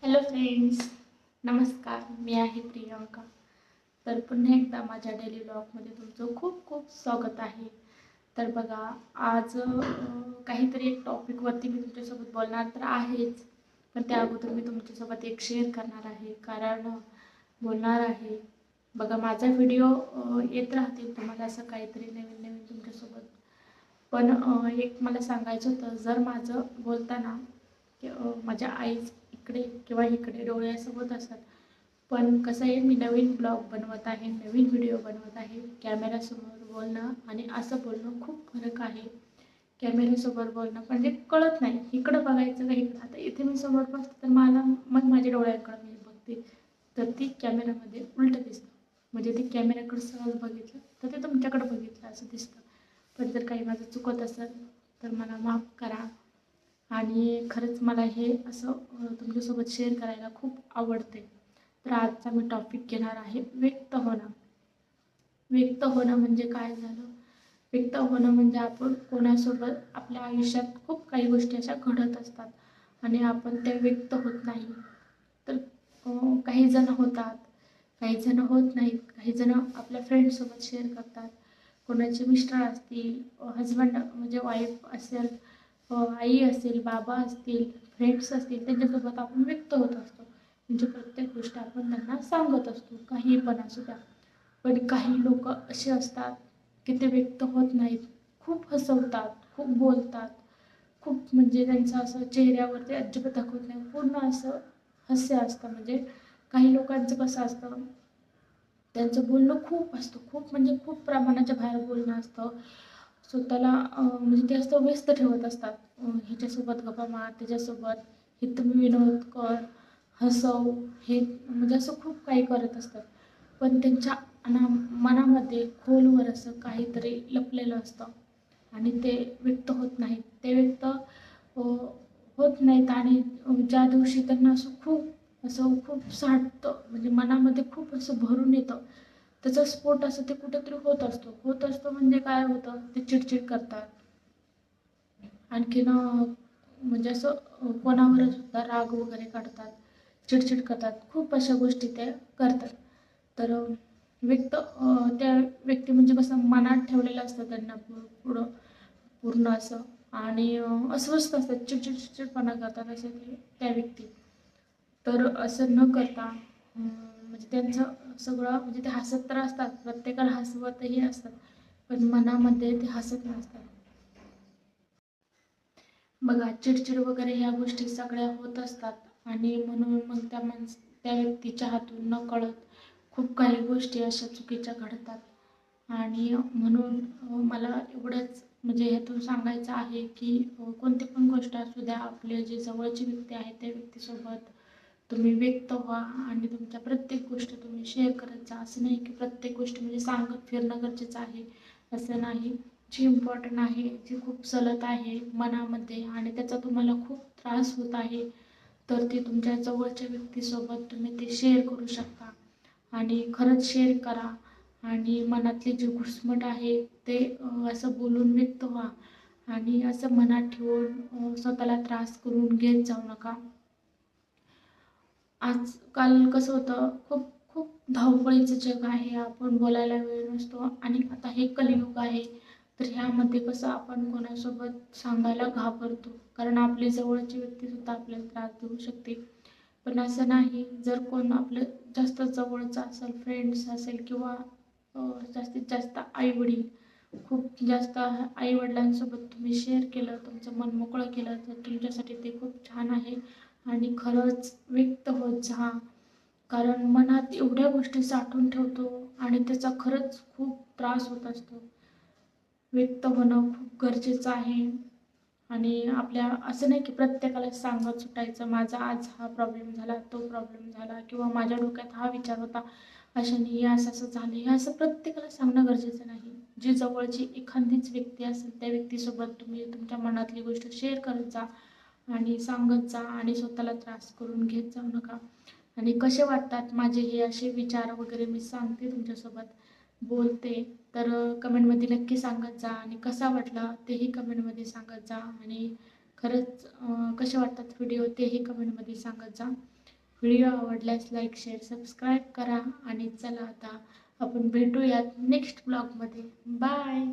Hello friends, नमस्कार. मी आहे प्रियांका. तर पुन्हा एकदा माझ्या डेली व्लॉगमध्ये तुमचं खूप खूप स्वागत आहे. तर बघा, आज काहीतरी एक टॉपिकवरती मी तुमच्यासोबत बोलणार तर आहेच, पण त्या अगोदर मी तुमच्यासोबत एक शेअर करणार आहे. कारण बोलणार आहे. बघा, माझा व्हिडिओ येत राहतील तुम्हाला असं काहीतरी नवीन नवीन तुमच्यासोबत. पण एक मला सांगायचं होतं, जर माझं बोलताना माझ्या आईच इकडे किंवा इकडे डोळ्यासोबत असतात. पण कसं आहे, मी नवीन ब्लॉग बनवत आहे, नवीन व्हिडिओ बनवत आहे. कॅमेऱ्यासमोर बोलणं आणि असं बोलणं खूप फरक आहे. कॅमेऱ्यासमोर बोलणं म्हणजे कळत नाही, इकडं बघायचं का इकडं. आता इथे मी समोर बसते तर मला मग माझ्या डोळ्याकडं मी बघते, तर ती कॅमेऱ्यामध्ये उलटं दिसतं. म्हणजे ती कॅमेऱ्याकडं सहज बघितलं तर ते तुमच्याकडं बघितलं असं दिसतं. पण जर काही माझं चुकत असेल तर मला माफ करा. आणि खरंच मला हे असं तुमच्यासोबत शेअर करायला खूप आवडते. तर आजचा मी टॉपिक घेणार आहे व्यक्त होणं. व्यक्त होणं म्हणजे काय झालं? व्यक्त होणं म्हणजे आपण कोणासोबत आपल्या आयुष्यात खूप काही गोष्टी अशा घडत असतात आणि आपण त्या व्यक्त होत नाही. तर काही जण होतात, काही जण होत नाहीत. काही जण आपल्या फ्रेंडसोबत शेअर करतात. कोणाचे मिस्टर असतील, हजबंड म्हणजे वाईफ असेल, आई असेल, बाबा असतील, फ्रेंड्स असतील, त्यांच्यासोबत आपण व्यक्त होत असतो. म्हणजे प्रत्येक गोष्ट आपण त्यांना सांगत असतो, काही पण असू द्या. पण काही लोक असे असतात की ते व्यक्त होत नाहीत. खूप हसवतात, खूप बोलतात, खूप म्हणजे त्यांचं असं चेहऱ्यावरती अजिबात दाखवत नाही, पूर्ण असं हास्य असतं. म्हणजे काही लोकांचं कसं असतं, त्यांचं बोलणं खूप असतं, खूप म्हणजे खूप प्रमाणाच्या बाहेर बोलणं असतं. स्वतःला म्हणजे ते असं व्यस्त ठेवत असतात. ह्याच्यासोबत गप्पा मार, त्याच्यासोबत हे तुम्ही विनोद कर, हसव, हे म्हणजे असं खूप काही करत असतात. पण त्यांच्या मनामध्ये खोलवर असं काहीतरी लपलेलं असतं आणि ते व्यक्त होत नाहीत. ते व्यक्त होत नाहीत आणि ज्या दिवशी त्यांना असं खूप साठतं, म्हणजे मनामध्ये खूप असं भरून येतं, त्याचा स्फोट असं ते कुठेतरी होत असतो म्हणजे काय होतं, ते चिडचिड करतात. आणखीन म्हणजे असं कोणावर सुद्धा राग वगैरे काढतात, चिडचिड करतात, खूप अशा गोष्टी ते करतात. तर व्यक्त त्या व्यक्ती म्हणजे कसं मनात ठेवलेलं असतं त्यांना पुढं पूर्ण असं. आणि अस्वस्थ असतात, चिडचिडपणा करतात असे ते त्या व्यक्ती. तर असं न करता म्हणजे त्यांचं सगळं म्हणजे ते हसत तर असतात, प्रत्येकाला हसवतही असतात, पण मनामध्ये ते हसत नसतात. बघा, चिडचिड वगैरे ह्या गोष्टी सगळ्या होत असतात आणि म्हणून मग त्या व्यक्तीच्या हातून नकळत खूप काही गोष्टी अशा चुकीच्या घडतात. आणि म्हणून मला एवढंच म्हणजे ह्यातून सांगायचं आहे की कोणती पण गोष्ट असू द्या, आपले जे जवळची व्यक्ती आहे त्या व्यक्तीसोबत तुम्ही व्यक्त व्हा आणि तुमच्या प्रत्येक गोष्ट तुम्ही शेअर करत जा. असं नाही की प्रत्येक गोष्ट म्हणजे सांगत फिरणं गरजेचं आहे, असं नाही. जी इम्पॉर्टंट आहे, जी खूप चलत आहे मनामध्ये आणि त्याचा तुम्हाला खूप त्रास होत आहे, तर ती तुमच्या जवळच्या व्यक्तीसोबत तुम्ही ते शेअर करू शकता. आणि खरंच शेअर करा आणि मनातली जी घुसमट आहे ते असं बोलून व्यक्त व्हा आणि असं मनात ठेवून स्वतःला त्रास करून घेत जाऊ नका. आजकाल कसं होतं, खूप खूप धावपळीचं जग आहे, आपण बोलायला वेळ नसतो आणि आता हे कलियुग आहे. तर ह्यामध्ये कसं आपण कोणासोबत सांगायला घाबरतो, कारण आपली जवळची व्यक्तीसुद्धा आपल्याला त्रास देऊ शकते. पण असं नाही, जर कोण आपलं जास्त जवळचं असेल, फ्रेंड्स असेल किंवा जास्तीत जास्त आईवडील, खूप जास्त आई-वडिलांसोबत तुम्ही शेअर केलं, तुमचं मन मोकळं केलं, तर तुमच्यासाठी ते खूप छान आहे. आणि खरंच व्यक्त होत जा, कारण मनात एवढ्या गोष्टी साठवून ठेवतो आणि त्याचा खरंच खूप त्रास होत असतो. व्यक्त होणं खूप गरजेचं आहे. आणि आपल्या असं नाही की प्रत्येकाला सांगत सुटायचं, माझा आज हा प्रॉब्लेम झाला, तो प्रॉब्लेम झाला, किंवा माझ्या डोक्यात हा विचार होता, अशाने हे असं असं झालं, हे असं प्रत्येकाला सांगणं गरजेचं नाही. जी जवळची एखादीच व्यक्ती असेल त्या व्यक्तीसोबत तुम्ही तुमच्या मनातली गोष्ट शेअर करत जा आणि सांगत जा आणि स्वतःला त्रास करून घेत जाऊ नका. आणि कसे वाटतात माझे हे असे विचार वगैरे मी सांगते तुमच्यासोबत, बोलते, तर कमेंटमध्ये नक्की सांगत जा. आणि कसा वाटला तेही कमेंटमध्ये सांगत जा. आणि खरंच कसे वाटतात व्हिडिओ तेही कमेंटमध्ये सांगत जा. व्हिडिओ आवडल्यास लाईक शेअर सबस्क्राईब करा आणि चला आता आपण भेटूयात नेक्स्ट ब्लॉगमध्ये. बाय.